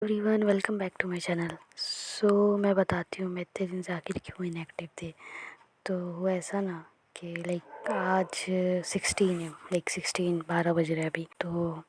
Everyone welcome back to my channel. मैं बताती हूँ मैं इतने दिन से आखिर क्यों इनएक्टिव थी। तो वो ऐसा ना कि आज 16 है, 16 12 बज रहे हैं अभी। तो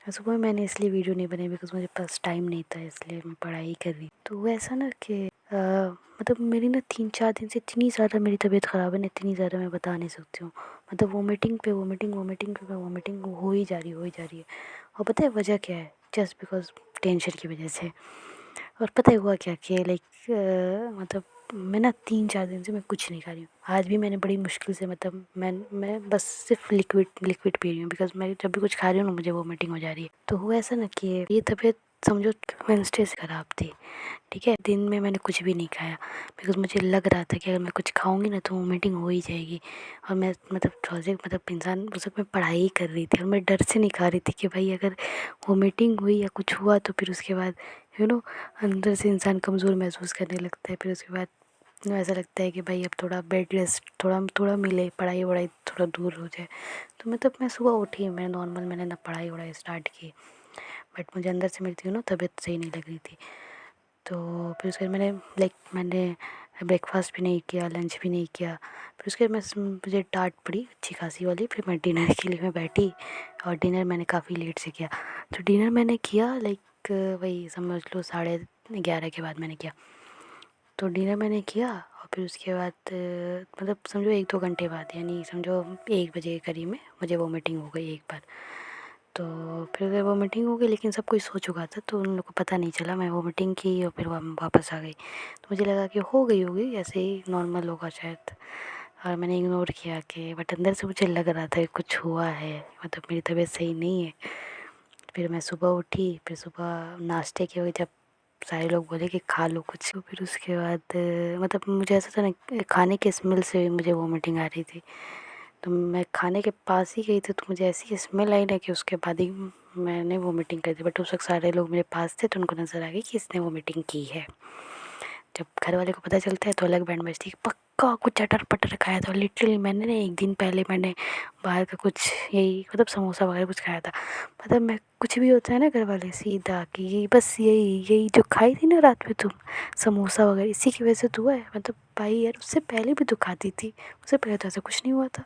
सुबह मैंने इसलिए वीडियो नहीं बनाई बिकॉज मुझे पास टाइम नहीं था, इसलिए मैं पढ़ाई कर रही। तो वो ऐसा ना कि मतलब मेरी ना 3-4 दिन से इतनी ज़्यादा मेरी तबीयत ख़राब है ना, इतनी ज़्यादा मैं बता नहीं सकती हूँ। मतलब वोमिटिंग हो ही जा रही है। और पता है वजह क्या है? जस्ट बिकॉज टेंशन की वजह से। और पता है हुआ क्या कि मतलब मैं ना 3-4 दिन से मैं कुछ नहीं खा रही हूँ। आज भी मैंने बड़ी मुश्किल से मतलब मैं बस सिर्फ लिक्विड पी रही हूँ बिकॉज मैं जब भी कुछ खा रही हूँ ना मुझे वोमिटिंग हो जा रही है। तो हुआ ऐसा ना कि ये तबीयत समझो वेडनेसडे से ख़राब थी। ठीक है, दिन में मैंने कुछ भी नहीं खाया बिकॉज मुझे लग रहा था कि अगर मैं कुछ खाऊंगी ना तो वोमिटिंग हो ही जाएगी। और मैं मतलब प्रोजेक्ट मतलब इंसान उस वक्त मैं पढ़ाई ही कर रही थी और मैं डर से नहीं खा रही थी कि भाई अगर वोमिटिंग हुई या कुछ हुआ तो फिर उसके बाद अंदर से इंसान कमज़ोर महसूस करने लगता है। फिर उसके बाद ऐसा लगता है कि भाई अब थोड़ा बेड रेस्ट थोड़ा थोड़ा मिले, पढ़ाई वढ़ाई थोड़ा दूर हो जाए। तो मतलब मैं सुबह उठी, मैंने ना पढ़ाई वढ़ाई स्टार्ट की, बट मुझे अंदर से मेरी तबीयत सही नहीं लग रही थी। तो फिर उसके बाद मैंने ब्रेकफास्ट भी नहीं किया, लंच भी नहीं किया। फिर उसके बाद मुझे डांट पड़ी अच्छी खासी वाली। फिर मैं डिनर के लिए मैं बैठी और डिनर मैंने काफ़ी लेट से किया। तो डिनर मैंने किया वही समझ लो 11:30 के बाद मैंने किया। तो डिनर मैंने किया और फिर उसके बाद मतलब समझो 1-2 घंटे बाद, यानी समझो 1 बजे के करीब में मुझे वोमिटिंग हो गई एक बार। तो फिर वोमिटिंग हो गई, लेकिन सब कुछ सो चुका था तो उन लोगों को पता नहीं चला। मैं वोमिटिंग की और फिर वापस आ गई। तो मुझे लगा कि हो गई होगी, ऐसे ही नॉर्मल होगा शायद। और मैंने इग्नोर किया कि बट अंदर से मुझे लग रहा था कि कुछ हुआ है, मतलब मेरी तबीयत सही नहीं है। फिर मैं सुबह उठी, फिर सुबह नाश्ते के वक्त जब सारे लोग बोले कि खा लो कुछ, तो फिर उसके बाद मतलब मुझे ऐसा था ना खाने के स्मेल से मुझे वोमिटिंग आ रही थी। तो मैं खाने के पास ही गई थी तो मुझे ऐसी स्मेल आई ना कि उसके बाद ही मैंने वोमिटिंग कर दी। बट उस वक्त सारे लोग मेरे पास थे तो उनको नज़र आ गई कि इसने वोमिटिंग की है। जब घर वाले को पता चलता है तो अलग बैंड बजती है, पक्का कुछ चटर पटर खाया था। लिटरली मैंने ना एक दिन पहले मैंने बाहर का कुछ यही मतलब समोसा वगैरह कुछ खाया था। मतलब मैं कुछ भी होता है ना घर वाले सीधा कि यही बस यही यही जो खाई थी ना रात में तुम समोसा वगैरह, इसी की वजह से तो हुआ है। मतलब भाई यार उससे पहले भी तो खाती थी, उससे पहले तो ऐसा कुछ नहीं हुआ था।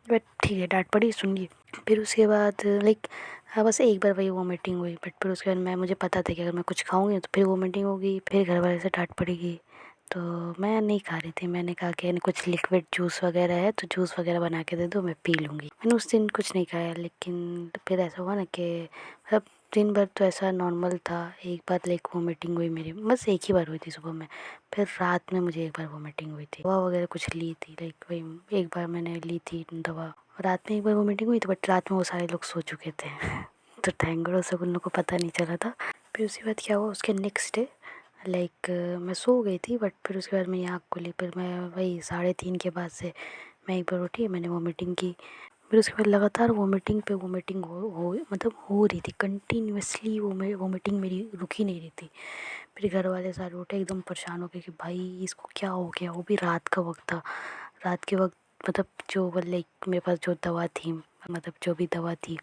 बट ठीक है, डांट पड़ी सुन ली। फिर उसके बाद हाँ बस एक बार वही वोमिटिंग हुई। बट फिर उसके बाद मुझे पता था कि अगर मैं कुछ खाऊंगी तो फिर वोमिटिंग होगी, फिर घर वाले से डांट पड़ेगी। तो मैं नहीं खा रही थी। मैंने कहा कि कुछ लिक्विड जूस वगैरह है तो जूस वगैरह बना के दे दो, मैं पी लूँगी। मैंने उस दिन कुछ नहीं खाया, लेकिन फिर ऐसा हुआ ना कि मतलब दिन भर तो ऐसा नॉर्मल था। एक बार वोमिटिंग हुई मेरी, बस एक ही बार हुई थी सुबह में। फिर रात में मुझे एक बार वोमिटिंग हुई थी, दवा वगैरह कुछ ली थी, वही एक बार मैंने ली थी दवा। रात में एक बार वोमिटिंग हुई थी, बट रात में वो सारे लोग सो चुके थे तो थैंक गॉड उन लोगों को पता नहीं चला था। फिर उसके बाद क्या हुआ, उसके नेक्स्ट डे मैं सो गई थी, बट फिर उसके बाद मेरी आँख खुली। फिर मैं वही 3:30 के बाद से मैं एक बार उठी, मैंने वोमिटिंग की। फिर उसके बाद लगातार वोमिटिंग पे वोमिटिंग हो मतलब हो रही थी कंटिन्यूसली। वोमिटिंग मेरी रुक ही नहीं रही थी। फिर घर वाले सारे उठे एकदम परेशान हो गए कि भाई इसको क्या हो गया। वो भी रात का वक्त था। रात के वक्त मतलब जो मेरे पास जो दवा थी, मतलब जो भी दवा थी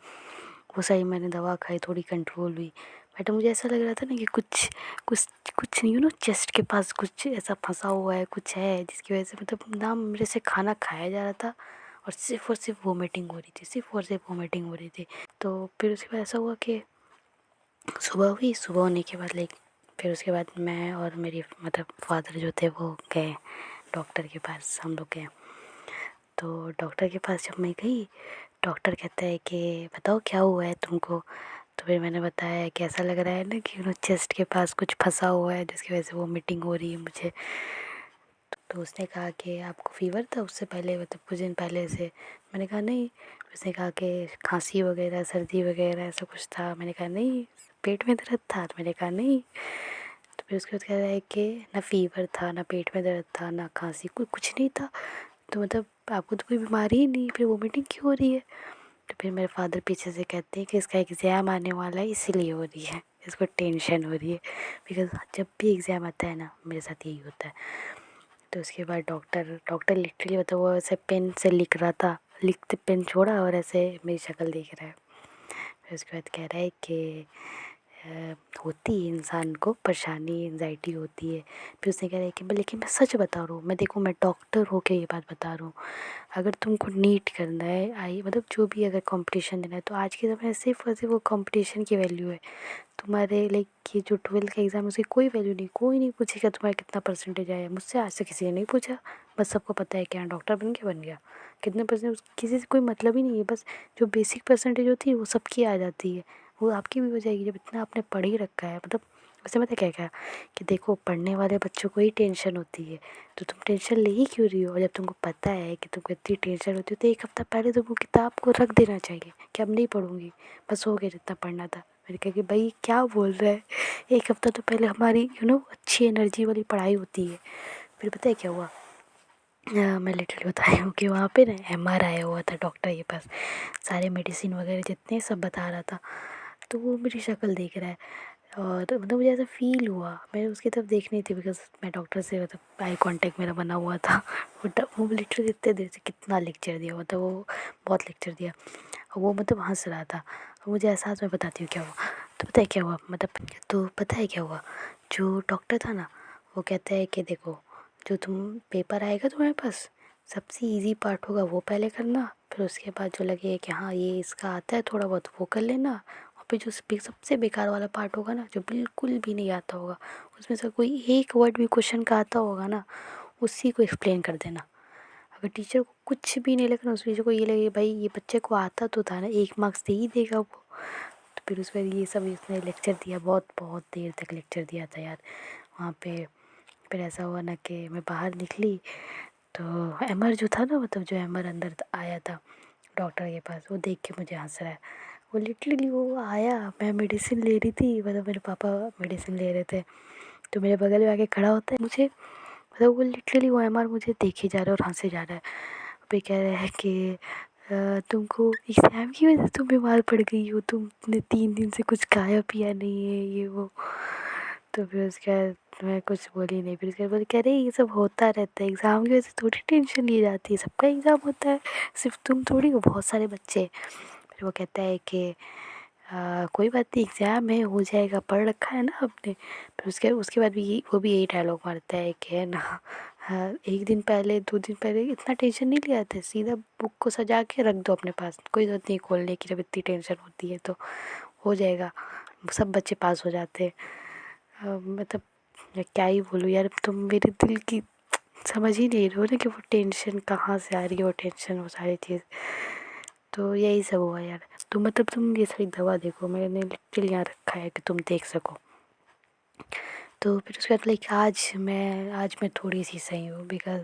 वो सही मैंने दवा खाई, थोड़ी कंट्रोल हुई। बट मुझे ऐसा लग रहा था ना कि कुछ कुछ कुछ चेस्ट के पास कुछ ऐसा फंसा हुआ है, कुछ है जिसकी वजह से मतलब ना मेरे से खाना खाया जा रहा था और सिर्फ वोमिटिंग हो रही थी, सिर्फ वोमिटिंग हो रही थी। तो फिर उसके बाद ऐसा हुआ कि सुबह हुई। सुबह होने के बाद फिर उसके बाद मैं और मेरी मतलब फादर जो थे वो गए डॉक्टर के पास, हम लोग गए। तो डॉक्टर के पास जब मैं गई, डॉक्टर कहता है कि बताओ क्या हुआ है तुमको। तो फिर मैंने बताया कि ऐसा लग रहा है ना कि चेस्ट के पास कुछ फंसा हुआ है जिसकी वजह से वो मीटिंग हो रही है मुझे। तो उसने कहा कि आपको फीवर था उससे पहले, मतलब कुछ दिन पहले से। मैंने कहा नहीं। उसने कहा कि खांसी वगैरह सर्दी वगैरह ऐसा कुछ था। मैंने कहा नहीं। पेट में दर्द था? तो मैंने कहा नहीं। तो फिर उसके बाद कह रहा है कि ना फीवर था, ना पेट में दर्द था, ना खांसी, कुछ नहीं था। तो मतलब आपको तो कोई बीमारी ही नहीं, फिर वोमिटिंग क्यों हो रही है? तो फिर मेरे फादर पीछे से कहते हैं कि इसका एग्ज़ाम आने वाला है इसीलिए हो रही है, इसको टेंशन हो रही है। बिकॉज़ जब भी एग्ज़ाम आता है ना मेरे साथ यही होता है। तो उसके बाद डॉक्टर लिटरली मतलब वो ऐसे पेन से लिख रहा था, लिखते पेन छोड़ा और ऐसे मेरी शक्ल देख रहा है। फिर उसके बाद कह रहा है कि होती है इंसान को परेशानी, एंजाइटी होती है। फिर उसने कहा कि लेकिन मैं सच बता रहा हूँ, मैं देखो मैं डॉक्टर होके ये बात बता रहा हूँ, अगर तुमको नीट करना है आई मतलब जो भी अगर कंपटीशन देना है तो आज के ज़माने में सिर्फ और सिर्फ वो कंपटीशन की वैल्यू है। तुम्हारे लाइक ये जो 12th का एग्ज़ाम है उसकी कोई वैल्यू नहीं, कोई नहीं पूछेगा तुम्हारा कितना परसेंटेज आया। मुझसे आज तक किसी ने नहीं पूछा, बस सबको पता है कि हाँ डॉक्टर बन गया, कितने परसेंट किसी से कोई मतलब ही नहीं है। बस जो बेसिक परसेंटेज होती है वो सबकी आ जाती है, वो आपकी भी हो जाएगी जब इतना आपने पढ़ ही रखा है। मतलब वैसे मतलब क्या क्या कि देखो पढ़ने वाले बच्चों को ही टेंशन होती है, तो तुम टेंशन ले ही क्यों रही हो। और जब तुमको पता है कि तुमको इतनी टेंशन होती है तो एक हफ़्ता पहले तुमको किताब को रख देना चाहिए कि अब नहीं पढ़ूंगी, बस हो गया जितना पढ़ना था। मैंने कहा कि भाई क्या बोल रहा है, एक हफ़्ता तो पहले हमारी अच्छी एनर्जी वाली पढ़ाई होती है। फिर पता है क्या हुआ, मैं लिटरली बता रही हूँ कि वहाँ पे ना MR आया हुआ था डॉक्टर के पास, सारे मेडिसिन वगैरह जितने सब बता रहा था। तो वो मेरी शक्ल देख रहा है और मतलब मुझे ऐसा फ़ील हुआ, मैं उसकी तरफ देख नहीं थी बिकॉज मैं डॉक्टर से मतलब आई कांटेक्ट मेरा बना हुआ था। वो लिटरली इतने देर से कितना लेक्चर दिया, मतलब वो बहुत लेक्चर दिया और वो मतलब हंस रहा था। और मुझे एहसास, मैं बताती हूँ क्या हुआ। तो पता है क्या हुआ, मतलब तो पता है क्या हुआ, जो डॉक्टर था ना वो कहता है कि देखो जो तुम पेपर आएगा तुम्हारे पास, सबसे इजी पार्ट होगा वो पहले करना, फिर उसके बाद जो लगे कि हाँ ये इसका आता है थोड़ा बहुत वो कर लेना, और फिर जो सबसे बेकार वाला पार्ट होगा ना जो बिल्कुल भी नहीं आता होगा, उसमें से कोई एक वर्ड भी क्वेश्चन का आता होगा ना उसी को एक्सप्लेन कर देना। अगर टीचर को कुछ भी नहीं लगना, उस टीचर को ये लगे भाई ये बच्चे को आता तो था ना, 1 मार्क्स दे ही देगा वो। तो फिर उस पर ये सब इसने लेक्चर दिया, बहुत बहुत देर तक लेक्चर दिया था यार वहाँ पे। फिर ऐसा हुआ ना कि मैं बाहर निकली तो MR जो था ना, मतलब जो MR अंदर आया था डॉक्टर के पास, वो देख के मुझे हंस रहा है। वो लिटरली वो आया, मैं मेडिसिन ले रही थी, मतलब मेरे पापा मेडिसिन ले रहे थे, तो मेरे बगल में आके खड़ा होता है मुझे, मतलब वो लिटरली वो MR मुझे देखे जा रहा है और हंसे जा रहा है। फिर कह रहे हैं कि तुमको एग्ज़ाम की वजह से तुम बीमार पड़ गई हो, तुमने 3 दिन से कुछ खाया पिया नहीं है ये वो। तो फिर उसके बाद मैं कुछ बोली नहीं, फिर उसके बाद बोली कह रही ये सब होता रहता है, एग्ज़ाम की वजह से थोड़ी टेंशन ली जाती है, सबका एग्ज़ाम होता है, सिर्फ तुम थोड़ी हो, बहुत सारे बच्चे। फिर वो कहता है कि कोई बात नहीं एग्ज़ाम है हो जाएगा, पढ़ रखा है ना आपने। फिर उसके बाद भी वो भी यही डायलॉग मारता है कि है ना, हाँ 1 दिन पहले 2 दिन पहले इतना टेंशन नहीं लिया था, सीधा बुक को सजा के रख दो अपने पास, कोई ज़रूरत नहीं खोलने की, जब इतनी टेंशन होती है तो हो जाएगा, सब बच्चे पास हो जाते हैं। मतलब मैं क्या ही बोलूँ यार, तुम मेरे दिल की समझ ही नहीं रहे हो ना कि वो टेंशन कहाँ से आ रही है, वो टेंशन वो सारी चीज़। तो यही सब हुआ यार। तो मतलब तुम ये सारी दवा देखो, मैंने लिटरली यहाँ रखा है कि तुम देख सको। तो फिर उसके बाद लाइक आज मैं थोड़ी सी सही हूँ बिकॉज़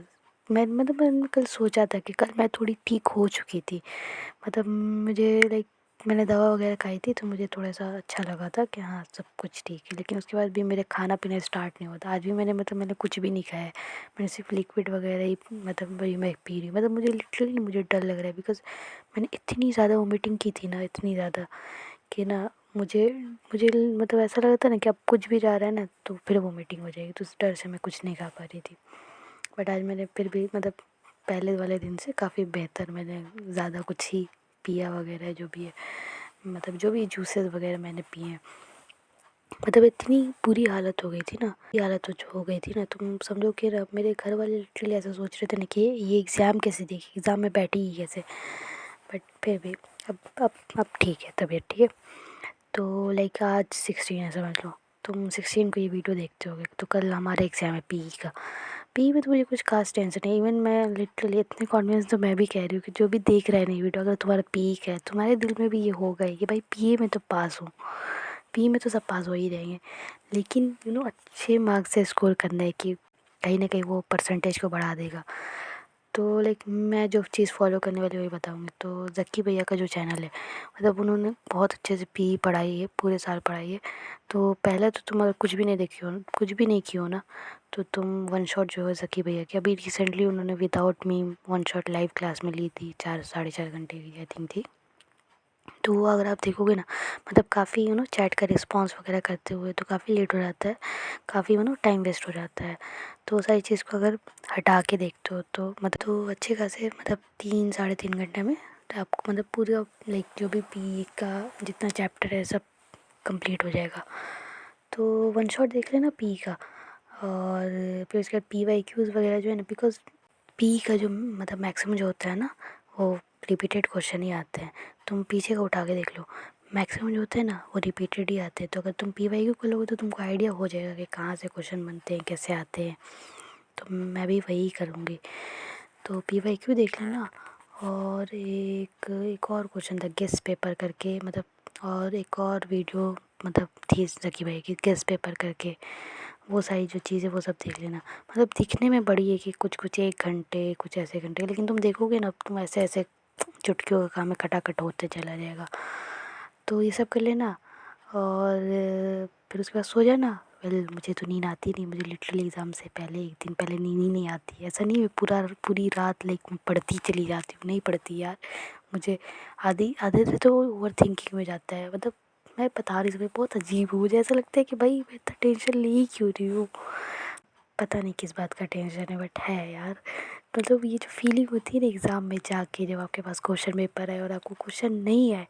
मैंने कल सोचा था कि कल मैं थोड़ी ठीक हो चुकी थी, मतलब मुझे लाइक मैंने दवा वगैरह खाई थी तो मुझे थोड़ा सा अच्छा लगा था कि हाँ सब कुछ ठीक है। लेकिन उसके बाद भी मेरे खाना पीना स्टार्ट नहीं होता। आज भी मैंने कुछ भी नहीं खाया है, मैंने सिर्फ लिक्विड वगैरह ही मतलब वही मैं पी रही हूँ। मतलब मुझे लिटरली मुझे डर लग रहा है बिकॉज़ मैंने इतनी ज़्यादा वोमिटिंग की थी ना, इतनी ज़्यादा कि ना मुझे मुझे मतलब ऐसा लगा था ना कि अब कुछ भी जा रहा है ना तो फिर वोमिटिंग हो जाएगी, तो उस डर से मैं कुछ नहीं खा पा रही थी। बट आज मैंने फिर भी मतलब पहले वाले दिन से काफ़ी बेहतर, मैंने ज़्यादा कुछ ही पिया वगैरह जो भी है, मतलब जो भी जूसेस वगैरह मैंने पिए हैं। मतलब इतनी बुरी हालत हो गई थी ना, ये हालत हो गई थी ना, तुम समझो कि मेरे घर वाले लिटरली ऐसा सोच रहे थे ना कि ये एग्ज़ाम कैसे देगी, एग्ज़ाम में बैठी ही कैसे। बट फिर भी अब ठीक है, तबीयत ठीक है। तो लाइक आज 16 है समझ लो, तुम 16 को ये वीडियो देखते होगे तो कल हमारा एग्ज़ाम है PE का। PE में तो मुझे कुछ खास टेंशन नहीं, इवन मैं लिटरली इतने कॉन्फिडेंस तो मैं भी कह रही हूँ कि जो भी देख रहा है ना ये वीडियो, अगर तुम्हारा PE का है तुम्हारे दिल में भी ये होगा ही कि भाई PE में तो पास हो, PE में तो सब पास हो ही रहेंगे। लेकिन अच्छे मार्क्स से स्कोर करना है कि कहीं ना कहीं वो परसेंटेज को बढ़ा देगा। तो लाइक मैं जो चीज़ फॉलो करने वाली वही बताऊँगी। तो ज़क्की भैया का जो चैनल है, मतलब उन्होंने बहुत अच्छे से PE पढ़ाई है, पूरे साल पढ़ाई है। तो पहले तो तुम अगर कुछ भी नहीं देखी हो, कुछ भी नहीं की हो ना, तो तुम वन शॉट जो है ज़क्की भैया की, अभी रिसेंटली उन्होंने without me one shot live class में ली थी, 4 साढ़े 4 घंटे की आई थिंक थी। तो वो अगर आप देखोगे ना, मतलब काफ़ी चैट का रिस्पॉन्स वगैरह करते हुए तो काफ़ी लेट हो जाता है, काफ़ी टाइम वेस्ट हो जाता है। तो वो सारी चीज़ को अगर हटा के देखते हो तो मतलब तो अच्छे खासे मतलब 3 साढ़े 3 घंटे में तो आपको मतलब पूरा लाइक जो भी PE का जितना चैप्टर है सब कंप्लीट हो जाएगा। तो वन शॉट देख लेना पी का। और फिर उसके बाद PYQs वगैरह जो है ना, बिकॉज पी का जो मतलब मैक्सिमम जो होता है ना, वो रिपीटेड क्वेश्चन ही आते हैं। तुम पीछे का उठा के देख लो, मैक्सिमम जो होते हैं ना वो रिपीटेड ही आते हैं। तो अगर तुम PYQ कर लोगे तो तुमको आइडिया हो जाएगा कि कहाँ से क्वेश्चन बनते हैं, कैसे आते हैं। तो मैं भी वही करूँगी। तो PYQ देख लेना। और एक और क्वेश्चन था गेस पेपर करके, मतलब और एक और वीडियो मतलब थी रखी भाई की गेस पेपर करके, वो सारी जो चीज़ें वो सब देख लेना। मतलब दिखने में बड़ी है कि कुछ कुछ 1 घंटे कुछ ऐसे घंटे, लेकिन तुम देखोगे ना तुम ऐसे ऐसे चुटकियों का काम में खटाखट होते चला जाएगा। तो ये सब कर लेना। और फिर उसके बाद सो जाना। वेल मुझे तो नींद आती नहीं, मुझे लिटरली एग्ज़ाम से पहले 1 दिन पहले नींद ही नहीं आती। ऐसा नहीं है पूरी रात लाइक मैं पढ़ती चली जाती हूँ, नहीं पढ़ती यार। मुझे आधी आधे से तो ओवर थिंकिंग में जाता है। मतलब मैं बता रही हूँ बहुत अजीब हूँ, मुझे ऐसा लगता है कि भाई मैं इतना टेंशन ले ही क्यों रही हूँ। पता नहीं किस बात का टेंशन है बट है यार। मतलब ये जो फीलिंग होती है ना एग्ज़ाम में जाके, जब आपके पास क्वेश्चन पेपर है और आपको क्वेश्चन नहीं आए,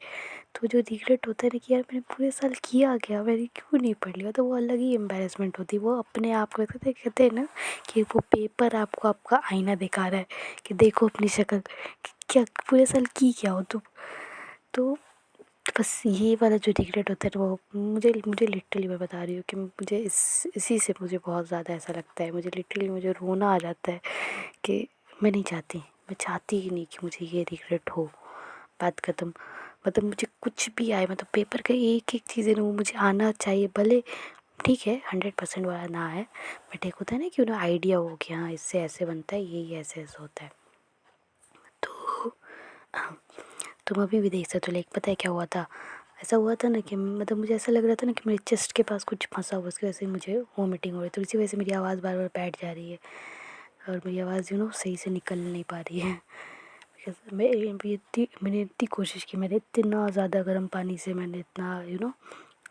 तो जो रिग्रेट होता है ना कि यार मैंने पूरे साल किया क्या, मैंने क्यों नहीं पढ़ लिया, तो वो अलग ही एम्बेरसमेंट होती है। वो अपने आप को कहते हैं ना कि वो पेपर आपको आपका आईना दिखा रहा है कि देखो अपनी शक्ल कि क्या पूरे साल की क्या हो तुम। तो बस ये वाला जो रिग्रेट होता है ना वो मुझे मुझे लिटरली मैं बता रही हूँ कि मुझे इसी से मुझे बहुत ज़्यादा ऐसा लगता है, मुझे लिटरली मुझे रोना आ जाता है कि मैं चाहती ही नहीं कि मुझे ये रिग्रेट हो। बात ख़त्म। मतलब मुझे कुछ भी आए, मतलब पेपर का एक एक चीज़ है ना वो मुझे आना चाहिए, भले ठीक है 100% वाला ना आए, बट एक होता है ना कि उन्हें आइडिया हो कि हाँ इससे ऐसे बनता है, ये ऐसे ऐसे होता है। तो तुम अभी भी देख सकते हो। लाइक पता है क्या हुआ था, ऐसा हुआ था ना कि मतलब मुझे ऐसा लग रहा था ना कि मेरे चेस्ट के पास कुछ फंसा हुआ, उसकी वजह से मुझे वोमिटिंग हो रही है। तो इसी वजह से मेरी आवाज़ बार बार बैठ जा रही है और मेरी आवाज़ सही से निकल नहीं पा रही है। बिकॉज मैंने इतनी कोशिश की, मैंने इतना ज़्यादा गर्म पानी से मैंने इतना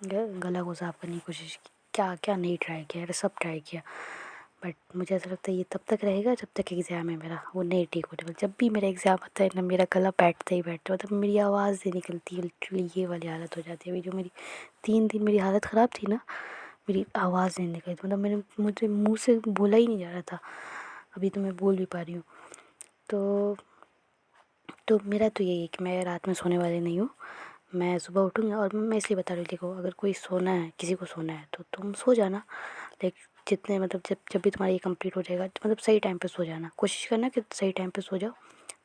गला को साफ़ करने की कोशिश की, क्या क्या नहीं ट्राई किया, सब ट्राई किया। बट मुझे ऐसा लगता है ये तब तक रहेगा जब तक एग्ज़ाम है मेरा, वो नहीं ठीक होने वाला। जब भी मेरा एग्ज़ाम आता है ना मेरा गला बैठता ही बैठता है, मतलब मेरी आवाज़ नहीं निकलती है, लिटरली ये वाली हालत हो जाती है। अभी जो मेरी 3 दिन मेरी हालत ख़राब थी ना, मेरी आवाज़ नहीं निकली थी, मतलब मुझे मुँह से बोला ही नहीं जा रहा था। अभी तो मैं बोल भी पा रही हूँ। तो मेरा तो यही है कि मैं रात में सोने वाली नहीं हूँ। मैं सुबह उठूँगी, और मैं इसलिए बता रही हूँ देखो, अगर कोई सोना है, किसी को सोना है तो तुम सो जाना। लाइक जितने मतलब जब जब भी तुम्हारा ये कंप्लीट हो जाएगा तो मतलब सही टाइम पे सो जाना, कोशिश करना कि सही टाइम पे सो जाओ,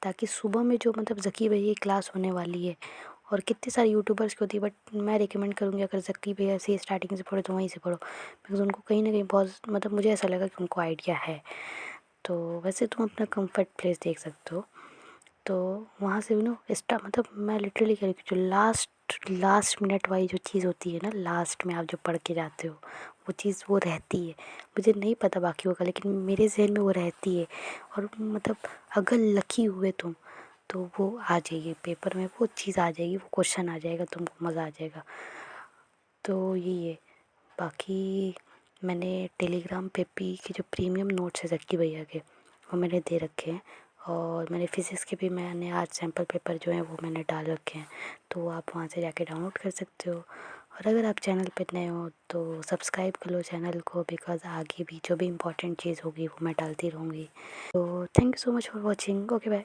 ताकि सुबह में जो मतलब ज़की भैया की क्लास होने वाली है, और कितने सारे यूट्यूबर्स की होती है, बट मैं रिकमेंड करूँगी अगर ज़की भैया से स्टार्टिंग से पढ़ो तो वहीं से पढ़ो, बिकॉज उनको कहीं ना कहीं बहुत मतलब मुझे ऐसा लगा कि उनको आइडिया है। तो वैसे तुम अपना कंफर्ट प्लेस देख सकते हो। तो वहाँ से मतलब मैं लिटरली कह रही हूँ कि जो लास्ट लास्ट मिनट वाली जो चीज़ होती है ना, लास्ट में आप जो पढ़ के जाते हो वो चीज़ वो रहती है। मुझे नहीं पता बाकियों का, लेकिन मेरे जहन में वो रहती है। और मतलब अगर लकी हुए तुम तो वो आ जाएगी पेपर में, वो चीज़ आ जाएगी, वो क्वेश्चन आ जाएगा, तुमको मज़ा आ जाएगा। तो यही है। बाकी मैंने टेलीग्राम पे भी के जो प्रीमियम नोट्स है ज़क्की भैया के, वो मैंने दे रखे हैं। और मैंने फिज़िक्स के भी मैंने आज सैम्पल पेपर जो हैं वो मैंने डाल रखे हैं, तो आप वहाँ से जाके डाउनलोड कर सकते हो। और अगर आप चैनल पे नए हो तो सब्सक्राइब कर लो चैनल को, बिकॉज़ आगे भी जो भी इम्पोर्टेंट चीज़ होगी वो मैं डालती रहूँगी। तो thank you so much for watching. Okay bye.